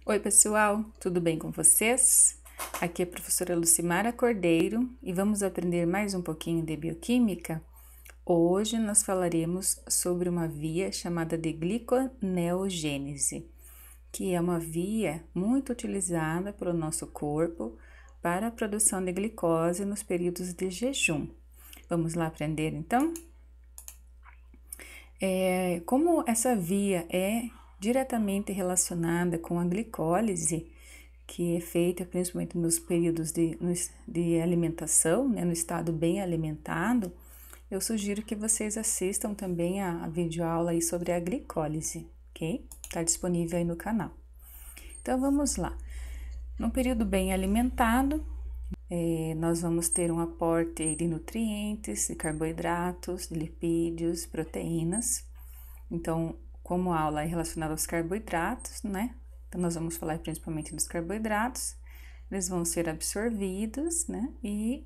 Oi, pessoal, tudo bem com vocês? Aqui é a professora Lucimara Cordeiro e vamos aprender mais um pouquinho de bioquímica. Hoje nós falaremos sobre uma via chamada de gliconeogênese, que é uma via muito utilizada pelo nosso corpo para a produção de glicose nos períodos de jejum. Vamos lá aprender então? Como essa via é diretamente relacionada com a glicólise, que é feita principalmente nos períodos de alimentação, né, no estado bem alimentado, eu sugiro que vocês assistam também a videoaula aí sobre a glicólise, ok? Está disponível aí no canal. Então, vamos lá. No período bem alimentado, nós vamos ter um aporte de nutrientes, de carboidratos, de lipídios, proteínas. Então, como a aula é relacionada aos carboidratos, né? Então, nós vamos falar principalmente dos carboidratos. Eles vão ser absorvidos, né? E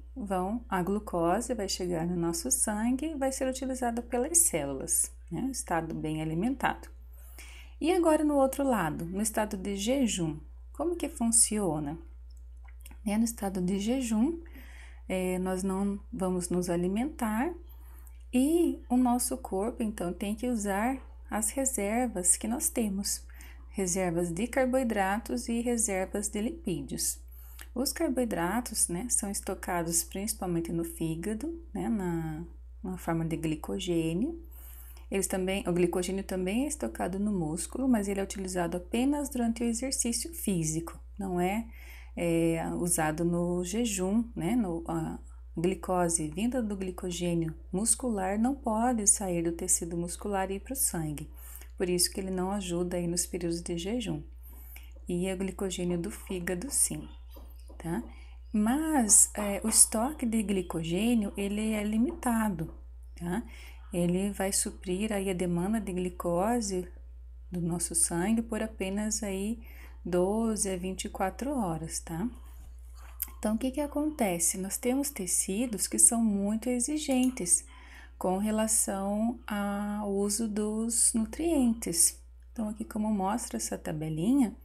a glucose vai chegar no nosso sangue e vai ser utilizada pelas células, né? Estado bem alimentado. E agora, no outro lado, no estado de jejum, como que funciona? No estado de jejum, nós não vamos nos alimentar e o nosso corpo, então, tem que usar as reservas que nós temos, reservas de carboidratos e reservas de lipídios. Os carboidratos, né, são estocados principalmente no fígado, né, na forma de glicogênio. O glicogênio também é estocado no músculo, mas ele é utilizado apenas durante o exercício físico, não é usado no jejum, né, a glicose vinda do glicogênio muscular não pode sair do tecido muscular e ir para o sangue, por isso que ele não ajuda aí nos períodos de jejum. E o glicogênio do fígado, sim, tá? Mas o estoque de glicogênio, ele é limitado, tá? Ele vai suprir aí a demanda de glicose do nosso sangue por apenas aí 12 a 24 horas, tá? Então, o que acontece? Nós temos tecidos que são muito exigentes com relação ao uso dos nutrientes. Então, aqui como mostra essa tabelinha,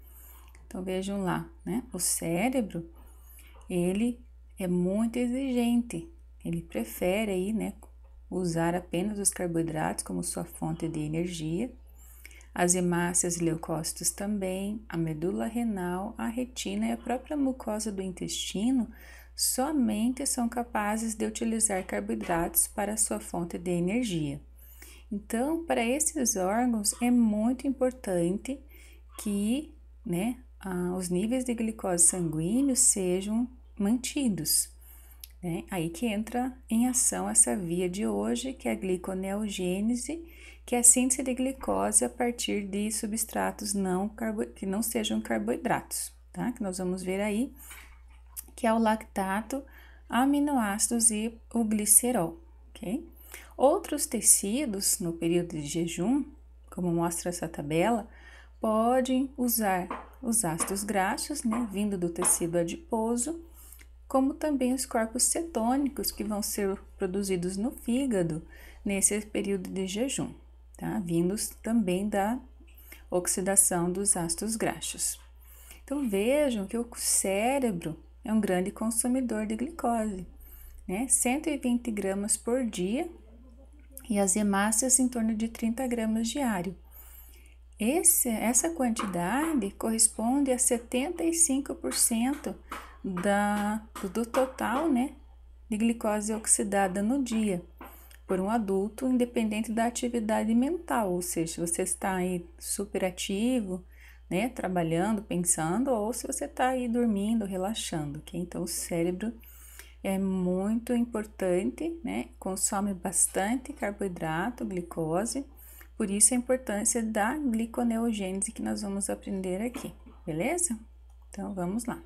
então vejam lá, né? O cérebro, ele é muito exigente, ele prefere aí, né, usar apenas os carboidratos como sua fonte de energia. As hemácias e leucócitos também, a medula renal, a retina e a própria mucosa do intestino somente são capazes de utilizar carboidratos para sua fonte de energia. Então, para esses órgãos é muito importante que, né, os níveis de glicose sanguíneos sejam mantidos, né? Aí que entra em ação essa via de hoje, que é a gliconeogênese, que é a síntese de glicose a partir de substratos que não sejam carboidratos, tá? Que nós vamos ver aí, que é o lactato, aminoácidos e o glicerol, ok? Outros tecidos, no período de jejum, como mostra essa tabela, podem usar os ácidos graxos, né, vindo do tecido adiposo, como também os corpos cetônicos que vão ser produzidos no fígado nesse período de jejum, tá? Vindos também da oxidação dos ácidos graxos. Então, vejam que o cérebro é um grande consumidor de glicose, né? 120 gramas por dia e as hemácias em torno de 30 gramas diário. Essa quantidade corresponde a 75% do total, né, de glicose oxidada no dia por um adulto, independente da atividade mental, ou seja, se você está aí super ativo, né, trabalhando, pensando, ou se você está aí dormindo, relaxando, ok? Então, o cérebro é muito importante, né, consome bastante carboidrato, glicose, por isso a importância da gliconeogênese que nós vamos aprender aqui, beleza? Então, vamos lá.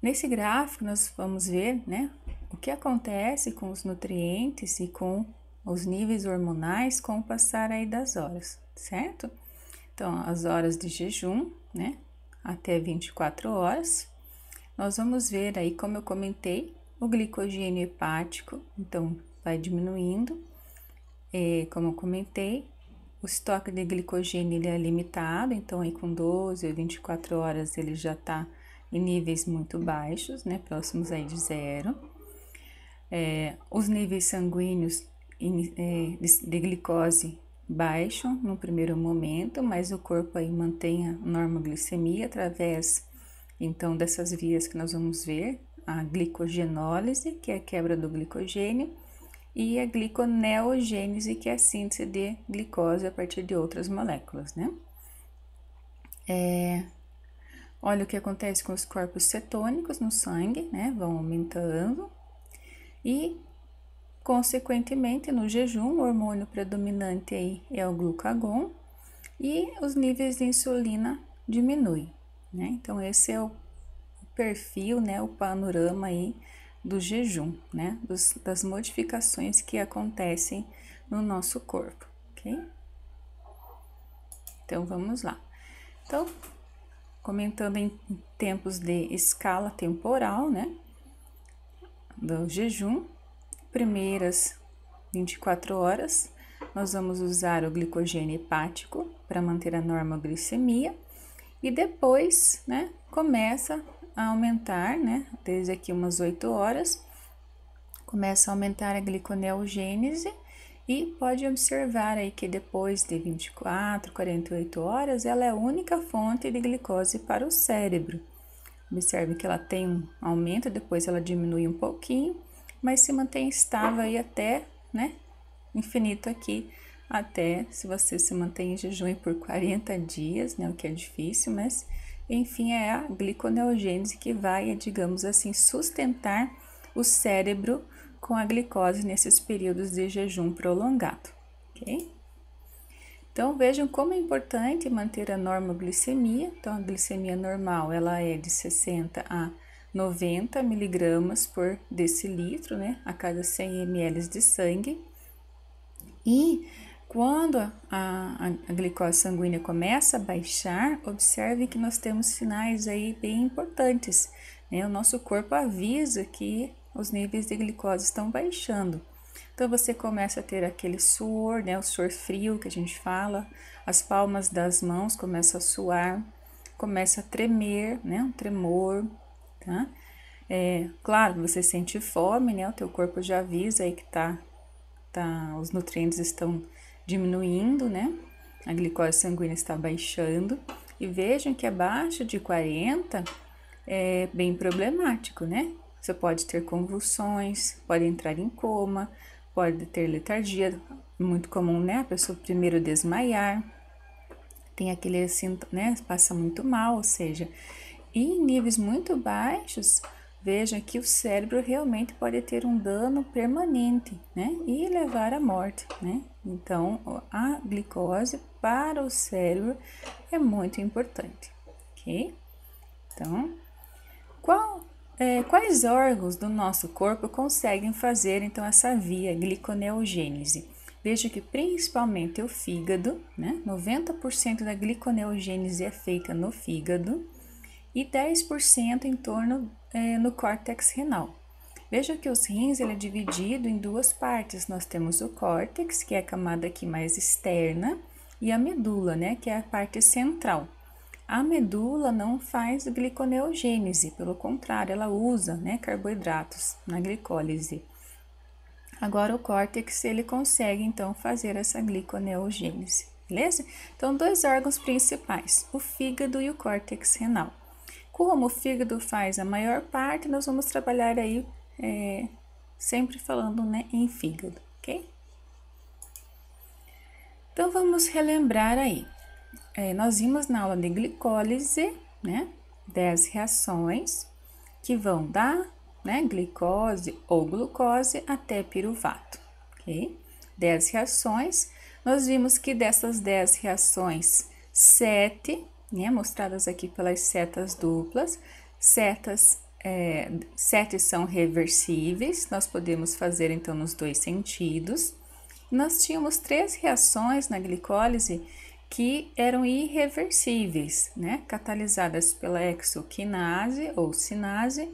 Nesse gráfico, nós vamos ver, né, o que acontece com os nutrientes e com os níveis hormonais com o passar aí das horas, certo? Então, as horas de jejum, né, até 24 horas, nós vamos ver aí, como eu comentei, o glicogênio hepático, então, vai diminuindo, como eu comentei, o estoque de glicogênio ele é limitado, então aí com 12 ou 24 horas ele já está em níveis muito baixos, né, próximos aí de zero. Os níveis sanguíneos de glicose baixam no primeiro momento, mas o corpo aí mantém a normoglicemia através, então, dessas vias que nós vamos ver, a glicogenólise, que é a quebra do glicogênio, e a gliconeogênese, que é a síntese de glicose a partir de outras moléculas, né? Olha o que acontece com os corpos cetônicos no sangue, né? Vão aumentando e, consequentemente, no jejum, o hormônio predominante aí é o glucagon e os níveis de insulina diminuem, né? Então, esse é o perfil, né? O panorama aí do jejum, né? Das modificações que acontecem no nosso corpo, ok? Então, vamos lá. Então, comentando em tempos de escala temporal, né? Do jejum, primeiras 24 horas, nós vamos usar o glicogênio hepático para manter a normoglicemia e depois, né, começa a aumentar, né, desde aqui umas 8 horas, começa a aumentar a gliconeogênese e pode observar aí que depois de 24, 48 horas, ela é a única fonte de glicose para o cérebro. Observe que ela tem um aumento, depois ela diminui um pouquinho, mas se mantém estável aí até, né, infinito aqui, até se você se mantém em jejum por 40 dias, né, o que é difícil, mas enfim, é a gliconeogênese que vai, digamos assim, sustentar o cérebro com a glicose nesses períodos de jejum prolongado, ok? Então, vejam como é importante manter a normoglicemia. Então, a glicemia normal, ela é de 60 a 90 miligramas por decilitro, né, a cada 100 ml de sangue. E quando a glicose sanguínea começa a baixar, observe que nós temos sinais aí bem importantes, né? O nosso corpo avisa que os níveis de glicose estão baixando. Então, você começa a ter aquele suor, né? O suor frio que a gente fala, as palmas das mãos começam a suar, começa a tremer, né? Um tremor, tá? Claro, você sente fome, né? O teu corpo já avisa aí que os nutrientes estão diminuindo, né? A glicose sanguínea está baixando. E vejam que abaixo de 40 é bem problemático, né? Você pode ter convulsões, pode entrar em coma, pode ter letargia, muito comum, né? A pessoa primeiro desmaiar, tem aquele assim, né? Passa muito mal, ou seja, e em níveis muito baixos, veja que o cérebro realmente pode ter um dano permanente, né? E levar à morte, né? Então, a glicose para o cérebro é muito importante, ok? Então, quais órgãos do nosso corpo conseguem fazer, então, essa via gliconeogênese? Veja que principalmente o fígado, né? 90% da gliconeogênese é feita no fígado e 10% em torno no córtex renal. Veja que os rins ele é dividido em duas partes. Nós temos o córtex, que é a camada aqui mais externa, e a medula, né, que é a parte central. A medula não faz gliconeogênese, pelo contrário, ela usa, né, carboidratos na glicólise. Agora, o córtex, ele consegue, então, fazer essa gliconeogênese, beleza? Então, dois órgãos principais, o fígado e o córtex renal. Como o fígado faz a maior parte, nós vamos trabalhar aí sempre falando, né, em fígado, ok? Então, vamos relembrar aí. Nós vimos na aula de glicólise, né, 10 reações que vão da, né, glicose ou glucose até piruvato, ok? 10 reações. Nós vimos que dessas 10 reações, 7, né, mostradas aqui pelas setas duplas, 7 são reversíveis, nós podemos fazer então nos dois sentidos. Nós tínhamos 3 reações na glicólise que eram irreversíveis, né, catalisadas pela hexoquinase ou cinase,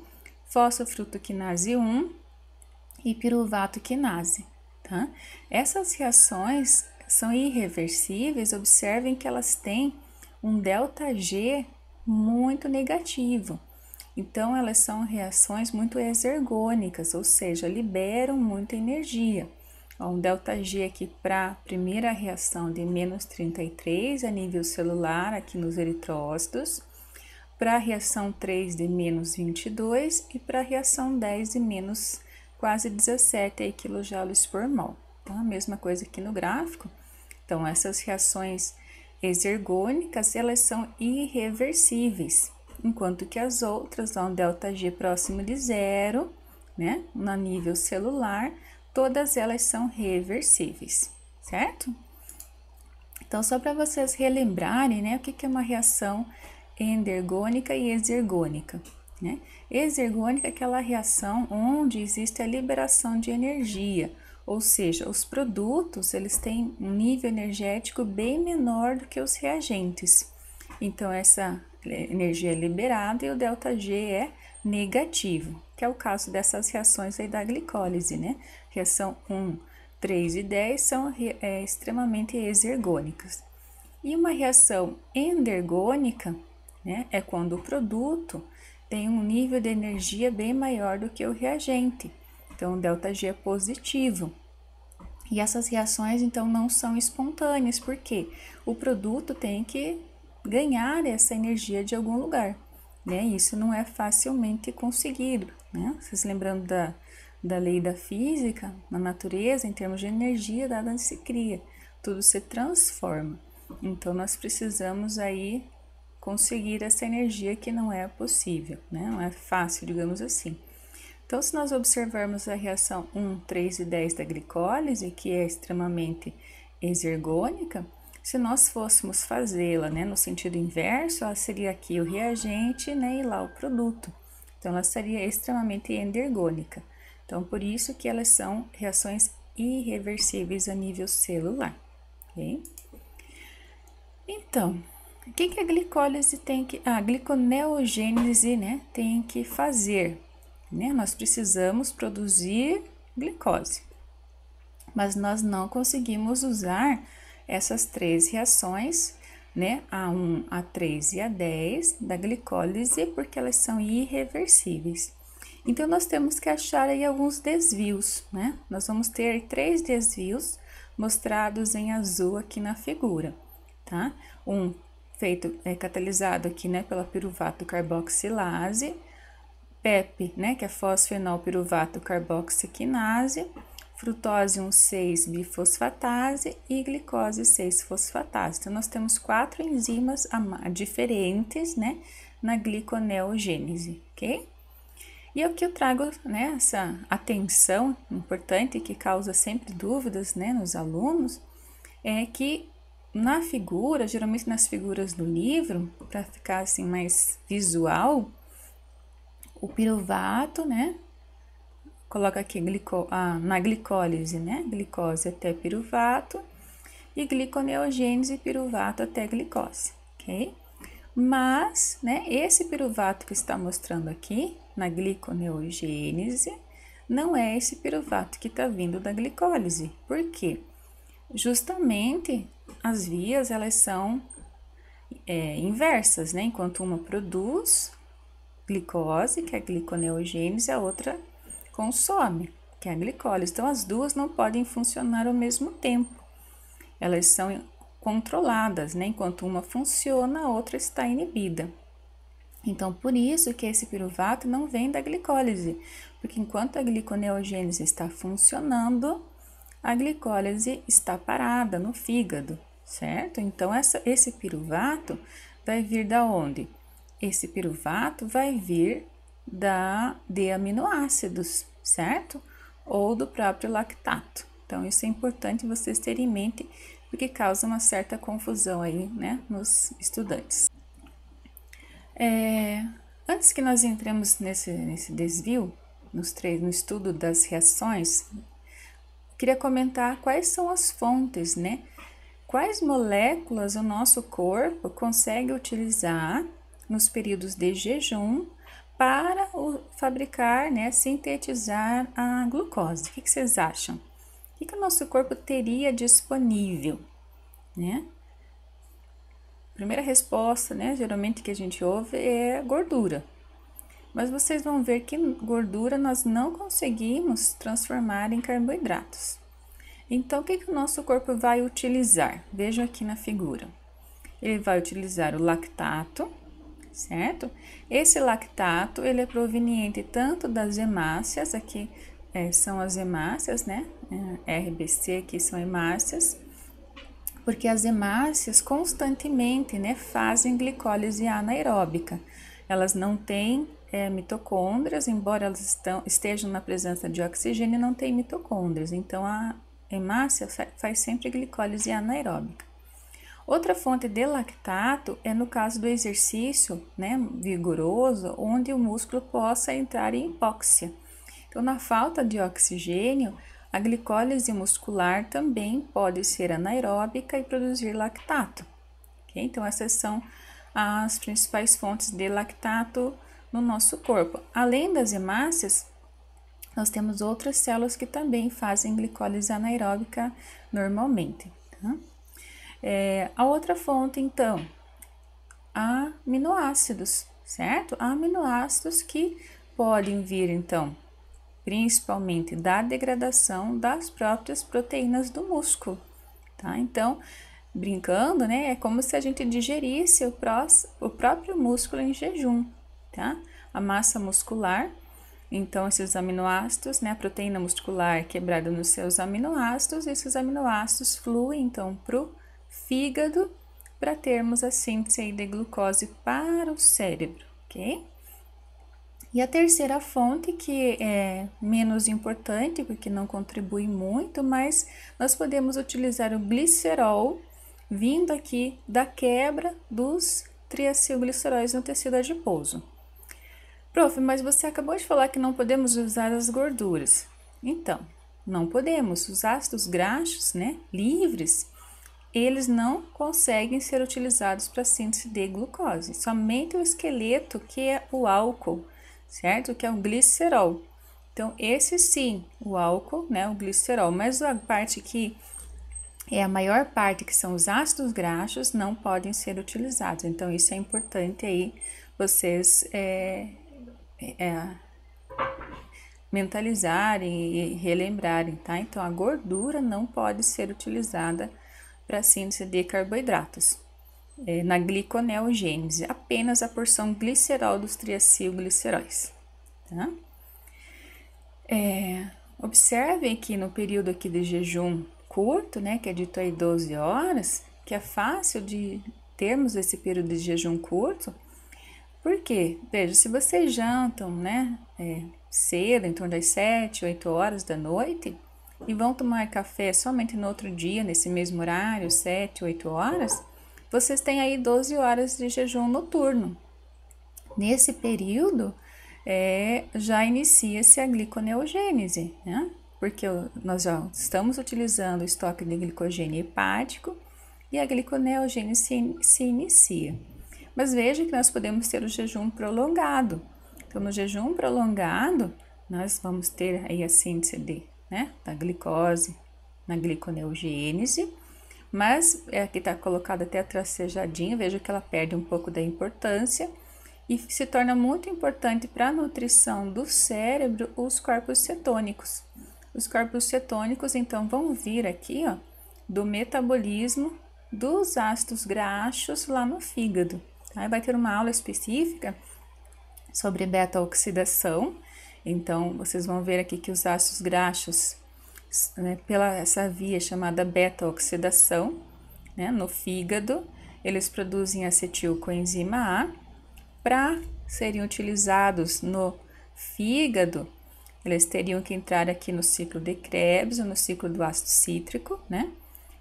fosfofrutoquinase 1 e piruvato quinase, tá? Essas reações são irreversíveis, observem que elas têm um ΔG muito negativo. Então, elas são reações muito exergônicas, ou seja, liberam muita energia. Um ΔG aqui para a primeira reação de menos 33 a nível celular, aqui nos eritrócitos, para a reação 3 de menos 22 e para a reação 10 de menos quase 17 quilojoules por mol. Então, a mesma coisa aqui no gráfico. Então, essas reações exergônicas, elas são irreversíveis, enquanto que as outras, um ΔG próximo de zero, né, no nível celular, todas elas são reversíveis, certo? Então, só para vocês relembrarem, né, o que é uma reação endergônica e exergônica, né? Exergônica é aquela reação onde existe a liberação de energia, ou seja, os produtos, eles têm um nível energético bem menor do que os reagentes. Então, essa energia é liberada e o ΔG é negativo, que é o caso dessas reações aí da glicólise, né? Reação 1, 3 e 10 são extremamente exergônicas. E uma reação endergônica, né, é quando o produto tem um nível de energia bem maior do que o reagente. Então, o ΔG é positivo. E essas reações, então, não são espontâneas, porque o produto tem que ganhar essa energia de algum lugar, né? Isso não é facilmente conseguido, né? Vocês lembrando da lei da física, na natureza, em termos de energia, nada se cria, tudo se transforma. Então, nós precisamos aí conseguir essa energia que não é possível, né? Não é fácil, digamos assim. Então, se nós observarmos a reação 1, 3 e 10 da glicólise, que é extremamente exergônica, se nós fôssemos fazê-la, né, no sentido inverso, ela seria aqui o reagente, né, e lá o produto. Então, ela seria extremamente endergônica. Então, por isso que elas são reações irreversíveis a nível celular, ok? Então, o que a glicólise tem que... A gliconeogênese, né, tem que fazer, né? Nós precisamos produzir glicose, mas nós não conseguimos usar essas três reações, né, A1, A3 e A10 da glicólise, porque elas são irreversíveis. Então, nós temos que achar aí alguns desvios, né? Nós vamos ter 3 desvios mostrados em azul aqui na figura, tá? Um feito, catalisado aqui, né, pela piruvato carboxilase, PEP, né, que é fosfenol piruvato carboxiquinase, frutose 1,6-bifosfatase e glicose 6-fosfatase. Então, nós temos 4 enzimas diferentes, né, na gliconeogênese, ok? E o que eu trago, né, essa atenção importante que causa sempre dúvidas, né, nos alunos, é que na figura, geralmente nas figuras do livro, para ficar assim mais visual, o piruvato, né, coloca aqui na glicólise, né, glicose até piruvato e gliconeogênese piruvato até glicose, ok? Mas, né, esse piruvato que está mostrando aqui na gliconeogênese não é esse piruvato que está vindo da glicólise. Por quê? Justamente as vias, elas são inversas, né? Enquanto uma produz glicose, que é a gliconeogênese, a outra consome, que é a glicólise. Então, as duas não podem funcionar ao mesmo tempo. Elas são controladas, né? Enquanto uma funciona, a outra está inibida. Então, por isso que esse piruvato não vem da glicólise, porque enquanto a gliconeogênese está funcionando, a glicólise está parada no fígado, certo? Então, esse piruvato vai vir da onde? Esse piruvato vai vir de aminoácidos, certo? Ou do próprio lactato. Então, isso é importante vocês terem em mente, porque causa uma certa confusão aí, né, nos estudantes. Antes que nós entremos nesse desvio, no estudo das reações, queria comentar quais são as fontes, né? Quais moléculas o nosso corpo consegue utilizar nos períodos de jejum para fabricar, né, sintetizar a glucose. O que vocês acham? que o nosso corpo teria disponível, né? Primeira resposta, né, geralmente que a gente ouve é gordura. Mas vocês vão ver que gordura nós não conseguimos transformar em carboidratos. Então, o que o nosso corpo vai utilizar? Vejam aqui na figura. Ele vai utilizar o lactato, certo? Esse lactato, ele é proveniente tanto das hemácias, aqui são as hemácias, né? RBC aqui são hemácias, porque as hemácias constantemente, né, fazem glicólise anaeróbica. Elas não têm mitocôndrias, embora elas estejam na presença de oxigênio, não têm mitocôndrias. Então, a hemácia faz sempre glicólise anaeróbica. Outra fonte de lactato é no caso do exercício, né, vigoroso, onde o músculo possa entrar em hipóxia. Então, na falta de oxigênio, a glicólise muscular também pode ser anaeróbica e produzir lactato. Okay? Então, essas são as principais fontes de lactato no nosso corpo. Além das hemácias, nós temos outras células que também fazem glicólise anaeróbica normalmente. Tá? A outra fonte, então, aminoácidos, certo? Aminoácidos que podem vir, então, principalmente da degradação das próprias proteínas do músculo, tá? Então, brincando, né, é como se a gente digerisse o próprio músculo em jejum, tá? A massa muscular, então esses aminoácidos, né, a proteína muscular quebrada nos seus aminoácidos, esses aminoácidos fluem, então, pro fígado para termos a síntese de glucose para o cérebro, ok? E a terceira fonte, que é menos importante, porque não contribui muito, mas nós podemos utilizar o glicerol, vindo aqui da quebra dos triacilgliceróis no tecido adiposo. Prof, mas você acabou de falar que não podemos usar as gorduras. Então, não podemos. Os ácidos graxos, né, livres, eles não conseguem ser utilizados para síntese de glucose. Somente o esqueleto, que é o álcool, certo? Que é o glicerol. Então, esse sim, o álcool, né, o glicerol, mas a parte que é a maior parte, que são os ácidos graxos, não podem ser utilizados. Então, isso é importante aí vocês mentalizarem e relembrarem, tá? Então, a gordura não pode ser utilizada para síntese de carboidratos. Na gliconeogênese, apenas a porção glicerol dos triacilgliceróis, tá? Observem que no período aqui de jejum curto, né, que é dito aí 12 horas, que é fácil de termos esse período de jejum curto, porque, veja, se vocês jantam, né, cedo, em torno das 7, 8 horas da noite, e vão tomar café somente no outro dia, nesse mesmo horário, 7, 8 horas, vocês têm aí 12 horas de jejum noturno. Nesse período, já inicia-se a gliconeogênese, né? Porque nós já estamos utilizando o estoque de glicogênio hepático e a gliconeogênese se inicia. Mas veja que nós podemos ter o jejum prolongado. Então, no jejum prolongado, nós vamos ter aí a síntese da glicose na gliconeogênese, mas aqui está colocado até tracejadinho, veja que ela perde um pouco da importância e se torna muito importante para a nutrição do cérebro os corpos cetônicos. Os corpos cetônicos, então, vão vir aqui, ó, do metabolismo dos ácidos graxos lá no fígado. Aí vai ter uma aula específica sobre beta-oxidação. Então, vocês vão ver aqui que os ácidos graxos, né, pela essa via chamada beta-oxidação, né, no fígado, eles produzem acetilcoenzima A. Para serem utilizados no fígado, eles teriam que entrar aqui no ciclo de Krebs, ou no ciclo do ácido cítrico, né?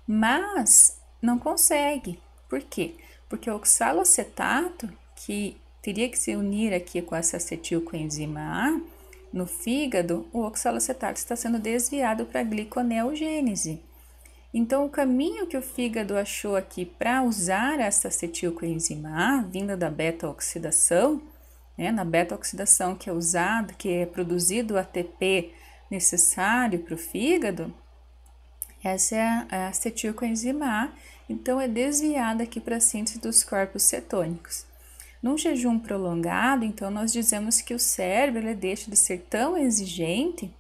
Mas não consegue. Por quê? Porque o oxalacetato, que teria que se unir aqui com essa acetilcoenzima A, no fígado, o oxalacetato está sendo desviado para a gliconeogênese. Então, o caminho que o fígado achou aqui para usar essa acetilcoenzima A, vinda da beta-oxidação, né, na beta-oxidação que é produzido o ATP necessário para o fígado, Essa é a acetilcoenzima A, então é desviada aqui para a síntese dos corpos cetônicos. Num jejum prolongado, então, nós dizemos que o cérebro ele deixa de ser tão exigente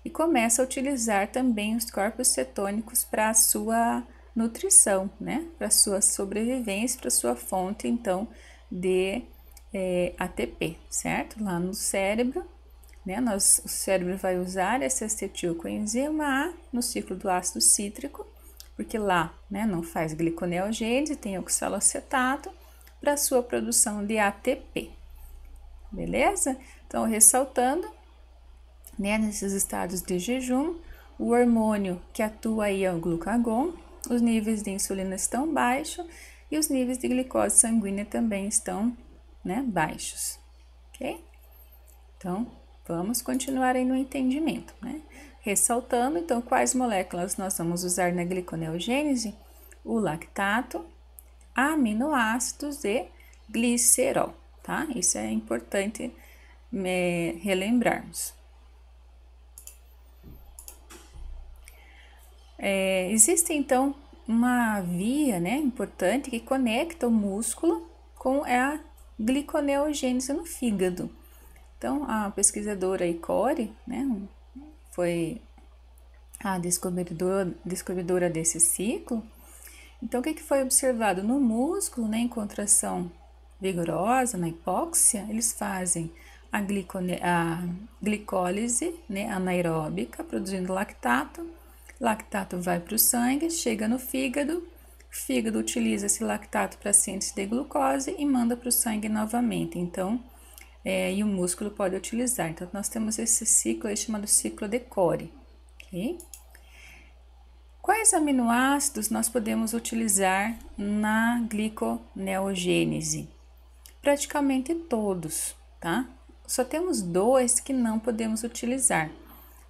e começa a utilizar também os corpos cetônicos para a sua nutrição, né? Para a sua sobrevivência, para a sua fonte, então, de ATP, certo? Lá no cérebro, né? O cérebro vai usar essa acetilcoenzima A no ciclo do ácido cítrico, porque lá, né, não faz gliconeogênese, tem oxalocetato, para a sua produção de ATP, beleza? Então, ressaltando, né, nesses estados de jejum, o hormônio que atua aí é o glucagon, os níveis de insulina estão baixos e os níveis de glicose sanguínea também estão, né, baixos, ok? Então, vamos continuar aí no entendimento, né? Ressaltando, então, quais moléculas nós vamos usar na gliconeogênese? O lactato, aminoácidos e glicerol, tá? Isso é importante relembrarmos. Existe, então, uma via, né, importante que conecta o músculo com a gliconeogênese no fígado. Então, a pesquisadora Icori, né, foi a descobridora desse ciclo. Então, o que foi observado? No músculo, né, em contração vigorosa, na hipóxia, eles fazem a glicólise, né, anaeróbica, produzindo lactato. Lactato vai para o sangue, chega no fígado, o fígado utiliza esse lactato para síntese de glucose e manda para o sangue novamente. Então, e o músculo pode utilizar. Então, nós temos esse ciclo aí chamado ciclo de Cori, ok? Quais aminoácidos nós podemos utilizar na gliconeogênese? Praticamente todos, tá? Só temos 2 que não podemos utilizar,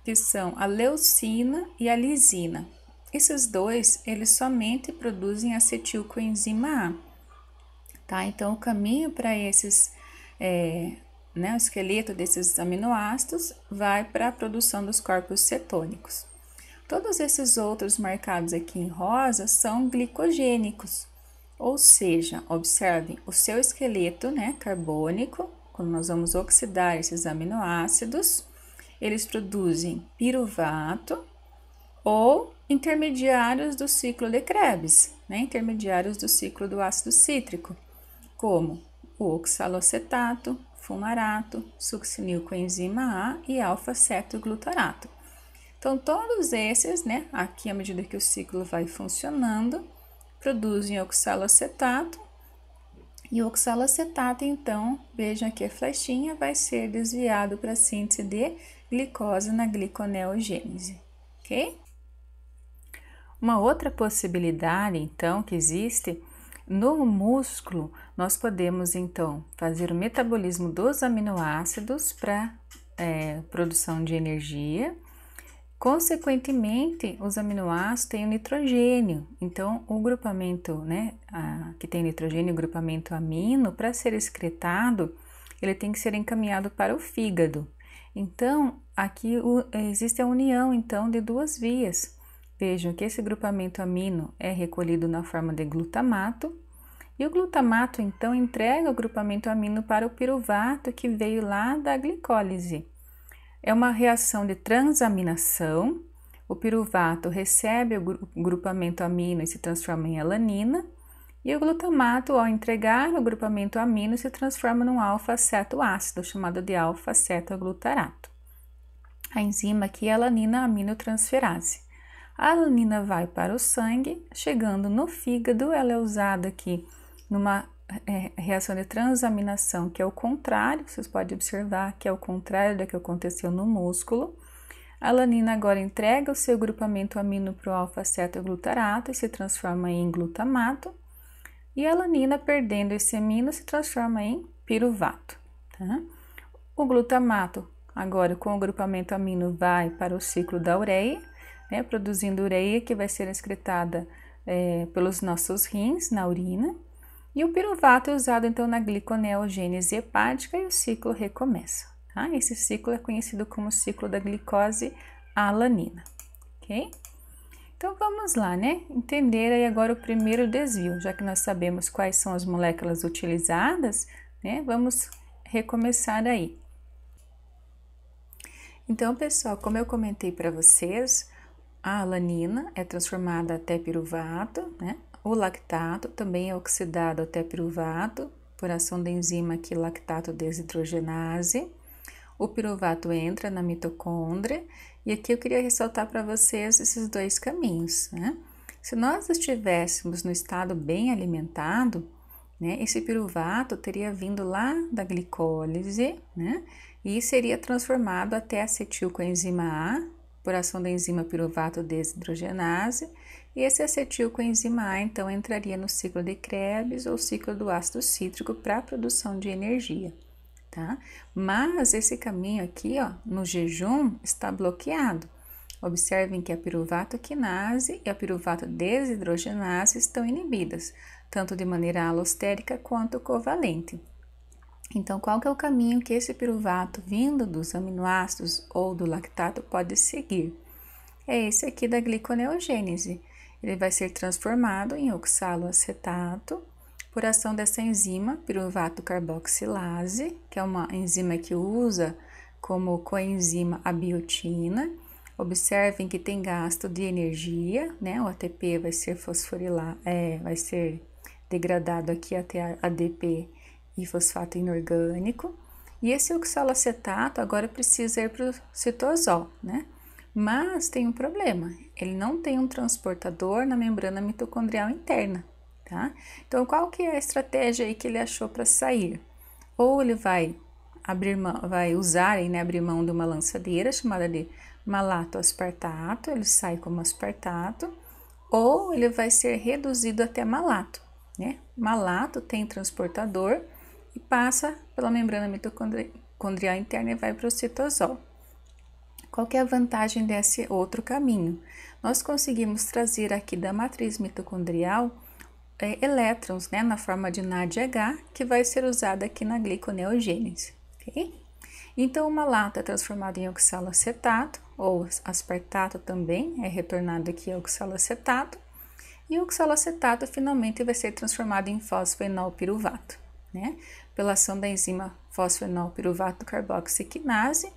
que são a leucina e a lisina. Esses 2, eles somente produzem acetilcoenzima A, tá? Então, o caminho para esses, né, o esqueleto desses aminoácidos vai para a produção dos corpos cetônicos. Todos esses outros marcados aqui em rosa são glicogênicos, ou seja, observem o seu esqueleto, né, carbônico, quando nós vamos oxidar esses aminoácidos, eles produzem piruvato ou intermediários do ciclo de Krebs, né, intermediários do ciclo do ácido cítrico, como o oxalocetato, fumarato, succinilcoenzima A e alfa-cetoglutarato. Então, todos esses, né, aqui à medida que o ciclo vai funcionando, produzem oxalocetato, e o oxalocetato, então, vejam aqui a flechinha, vai ser desviado para a síntese de glicose na gliconeogênese, ok? Uma outra possibilidade, então, que existe, no músculo, nós podemos, então, fazer o metabolismo dos aminoácidos para produção de energia. Consequentemente, os aminoácidos têm o nitrogênio, então o grupamento, né, que tem nitrogênio, o grupamento amino, para ser excretado, ele tem que ser encaminhado para o fígado. Então, aqui existe a união, então, de 2 vias. Vejam que esse grupamento amino é recolhido na forma de glutamato, e o glutamato, então, entrega o grupamento amino para o piruvato que veio lá da glicólise. É uma reação de transaminação, o piruvato recebe o grupamento amino e se transforma em alanina, e o glutamato, ao entregar o grupamento amino, se transforma num alfa-cetoácido, chamado de alfa-cetoglutarato. A enzima aqui é a alanina-aminotransferase. A alanina vai para o sangue, chegando no fígado, ela é usada aqui numa reação de transaminação, que é o contrário, vocês podem observar que é o contrário da que aconteceu no músculo. A alanina agora entrega o seu grupamento amino para o alfa-cetoglutarato e se transforma em glutamato, e a alanina, perdendo esse amino, se transforma em piruvato, tá? O glutamato, agora com o grupamento amino, vai para o ciclo da ureia, né, produzindo ureia que vai ser excretada pelos nossos rins na urina. E o piruvato é usado, então, na gliconeogênese hepática e o ciclo recomeça, tá? Esse ciclo é conhecido como ciclo da glicose alanina, ok? Então vamos lá, né? Entender aí agora o primeiro desvio, já que nós sabemos quais são as moléculas utilizadas, né? Vamos recomeçar aí. Então, pessoal, como eu comentei para vocês, a alanina é transformada até piruvato, né? O lactato também é oxidado até piruvato por ação da enzima aqui lactato desidrogenase. O piruvato entra na mitocôndria e aqui eu queria ressaltar para vocês esses dois caminhos, né? Se nós estivéssemos no estado bem alimentado, né, esse piruvato teria vindo lá da glicólise, né? E seria transformado até acetilcoenzima A, por ação da enzima piruvato desidrogenase, e esse acetilcoenzima A, então, entraria no ciclo de Krebs ou ciclo do ácido cítrico para a produção de energia, tá? Mas esse caminho aqui, ó, no jejum, está bloqueado. Observem que a piruvato quinase e a piruvato desidrogenase estão inibidas, tanto de maneira alostérica quanto covalente. Então, qual que é o caminho que esse piruvato, vindo dos aminoácidos ou do lactato, pode seguir? É esse aqui da gliconeogênese. Ele vai ser transformado em oxaloacetato por ação dessa enzima, piruvato carboxilase, que é uma enzima que usa como coenzima a biotina. Observem que tem gasto de energia, né? O ATP vai ser fosforilado, vai ser degradado aqui até ADP e fosfato inorgânico. E esse oxaloacetato agora precisa ir para o citosol, né? Mas tem um problema, ele não tem um transportador na membrana mitocondrial interna, tá? Então, qual que é a estratégia aí que ele achou para sair? Ou ele vai abrir mão, vai usar aí, né, abrir mão de uma lançadeira chamada de malato-aspartato, ele sai como aspartato, ou ele vai ser reduzido até malato, né? Malato tem transportador e passa pela membrana mitocondrial interna e vai para o citosol. Qual que é a vantagem desse outro caminho? Nós conseguimos trazer aqui da matriz mitocondrial elétrons, né, na forma de NADH, que vai ser usada aqui na gliconeogênese, ok? Então, o malato é transformado em oxaloacetato, ou aspartato também, é retornado aqui ao oxaloacetato, e o oxaloacetato finalmente vai ser transformado em fosfoenolpiruvato, né? Pela ação da enzima fosfoenolpiruvato carboxiquinase,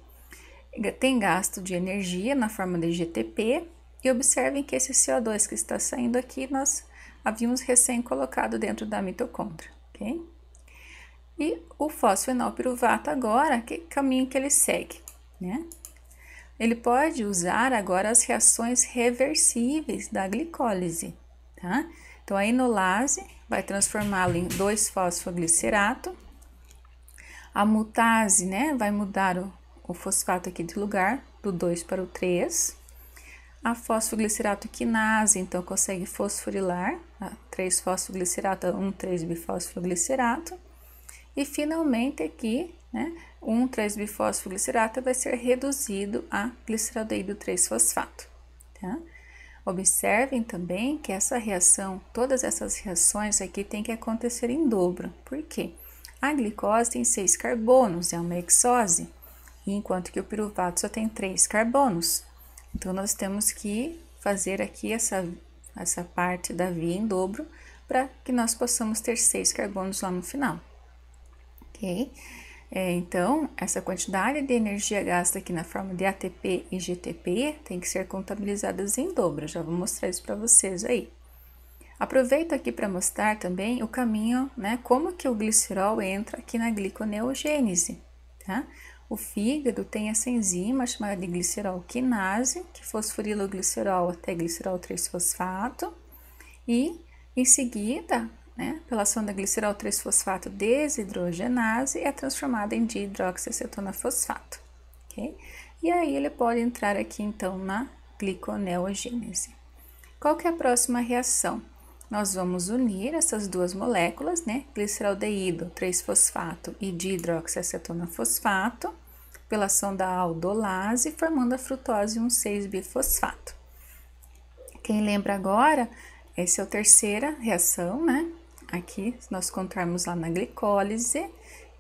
tem gasto de energia na forma de GTP, e observem que esse CO2 que está saindo aqui, nós havíamos recém colocado dentro da mitocôndria, ok? E o fosfoenolpiruvato agora, que caminho que ele segue, né? Ele pode usar agora as reações reversíveis da glicólise, tá? Então, a enolase vai transformá-lo em 2-fosfoglicerato. A mutase, né, vai mudar o fosfato aqui de lugar, do 2 para o 3. A fosfoglicerato quinase, então, consegue fosforilar, 3-fosfoglicerato, 1,3-bifosfoglicerato. E, finalmente, aqui, né, 1,3-bifosfoglicerato vai ser reduzido a gliceraldeído 3-fosfato, tá? Observem também que essa reação, todas essas reações aqui tem que acontecer em dobro. Por quê? A glicose tem 6 carbonos, é uma hexose, enquanto que o piruvato só tem 3 carbonos. Então, nós temos que fazer aqui essa parte da via em dobro para que nós possamos ter 6 carbonos lá no final, ok? Então, essa quantidade de energia gasta aqui na forma de ATP e GTP tem que ser contabilizadas em dobro, já vou mostrar isso para vocês aí. Aproveito aqui para mostrar também o caminho, né, como que o glicerol entra aqui na gliconeogênese, tá? O fígado tem essa enzima chamada de glicerol quinase, que fosforila o glicerol até glicerol 3-fosfato, e em seguida, né, pela ação da glicerol 3-fosfato desidrogenase, é transformada em dihidroxiacetona-fosfato, ok? E aí ele pode entrar aqui então na gliconeogênese. Qual que é a próxima reação? Nós vamos unir essas duas moléculas, né, gliceraldeído 3-fosfato e dihidroxiacetona-fosfato, pela ação da aldolase, formando a frutose 1,6-bifosfato. Quem lembra agora, essa é a terceira reação, né? Aqui, se nós encontrarmos lá na glicólise,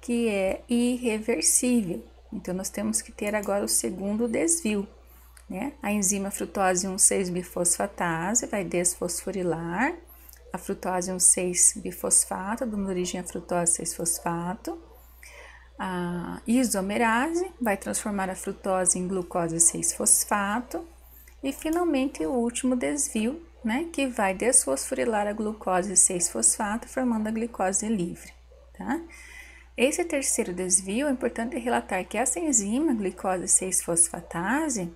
que é irreversível. Então, nós temos que ter agora o segundo desvio. né? A enzima frutose 1,6-bifosfatase vai desfosforilar a frutose 1,6-bifosfato, dando origem à frutose 6-fosfato. A isomerase vai transformar a frutose em glucose 6-fosfato. E finalmente o último desvio, né, que vai desfosforilar a glucose 6-fosfato, formando a glicose livre, tá? Esse terceiro desvio, é importante relatar que essa enzima, glicose 6-fosfatase,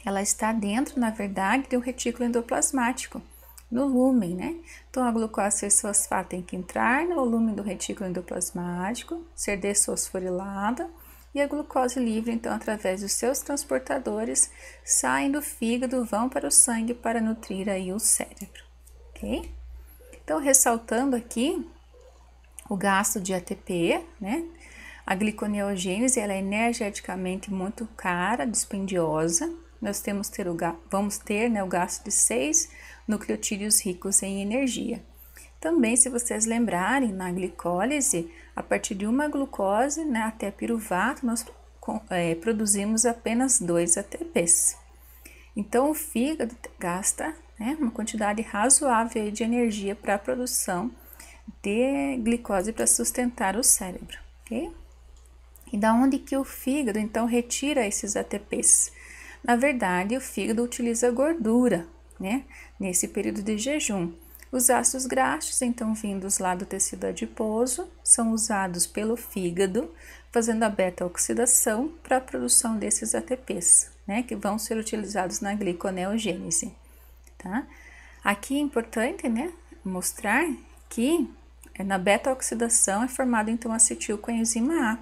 ela está dentro, na verdade, de um retículo endoplasmático, no lúmen, né? Então, a glucose 6-fosfato tem que entrar no lúmen do retículo endoplasmático, ser desfosforilada, e a glucose livre, então, através dos seus transportadores, saem do fígado, vão para o sangue para nutrir aí o cérebro, ok? Então, ressaltando aqui o gasto de ATP, né? A gliconeogênese, ela é energeticamente muito cara, dispendiosa. Nós vamos ter, né, o gasto de 6 nucleotídeos ricos em energia. Também, se vocês lembrarem, na glicólise, a partir de uma glucose, né, até piruvato, nós produzimos apenas 2 ATPs. Então, o fígado gasta, né, uma quantidade razoável de energia para a produção de glicose para sustentar o cérebro, ok? E da onde que o fígado, então, retira esses ATPs? Na verdade, o fígado utiliza gordura, né, nesse período de jejum. Os ácidos graxos, então, vindos lá do tecido adiposo, são usados pelo fígado, fazendo a beta-oxidação para a produção desses ATPs, né, que vão ser utilizados na gliconeogênese, tá? Aqui é importante, né, mostrar que na beta-oxidação é formado, então, acetilcoenzima A.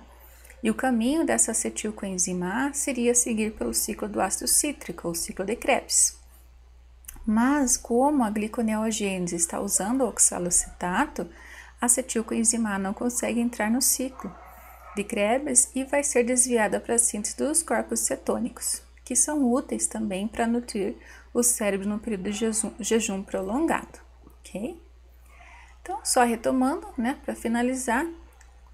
E o caminho dessa acetilcoenzima A seria seguir pelo ciclo do ácido cítrico, ou ciclo de Krebs. Mas, como a gliconeogênese está usando o oxalocetato, a acetilcoenzima A não consegue entrar no ciclo de Krebs e vai ser desviada para a síntese dos corpos cetônicos, que são úteis também para nutrir o cérebro no período de jejum prolongado, ok? Então, só retomando, né, para finalizar,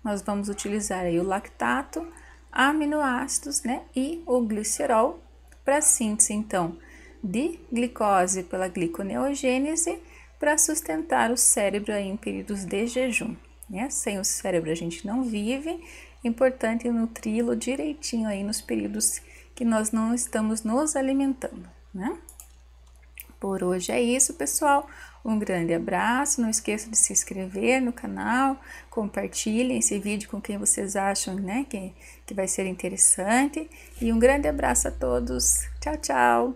nós vamos utilizar aí o lactato, aminoácidos, né, e o glicerol para síntese, então, de glicose pela gliconeogênese para sustentar o cérebro aí em períodos de jejum, né? Sem o cérebro a gente não vive, é importante nutri-lo direitinho aí nos períodos que nós não estamos nos alimentando, né? Por hoje é isso, pessoal. Um grande abraço. Não esqueça de se inscrever no canal, compartilhem esse vídeo com quem vocês acham, né, que vai ser interessante. E um grande abraço a todos. Tchau, tchau.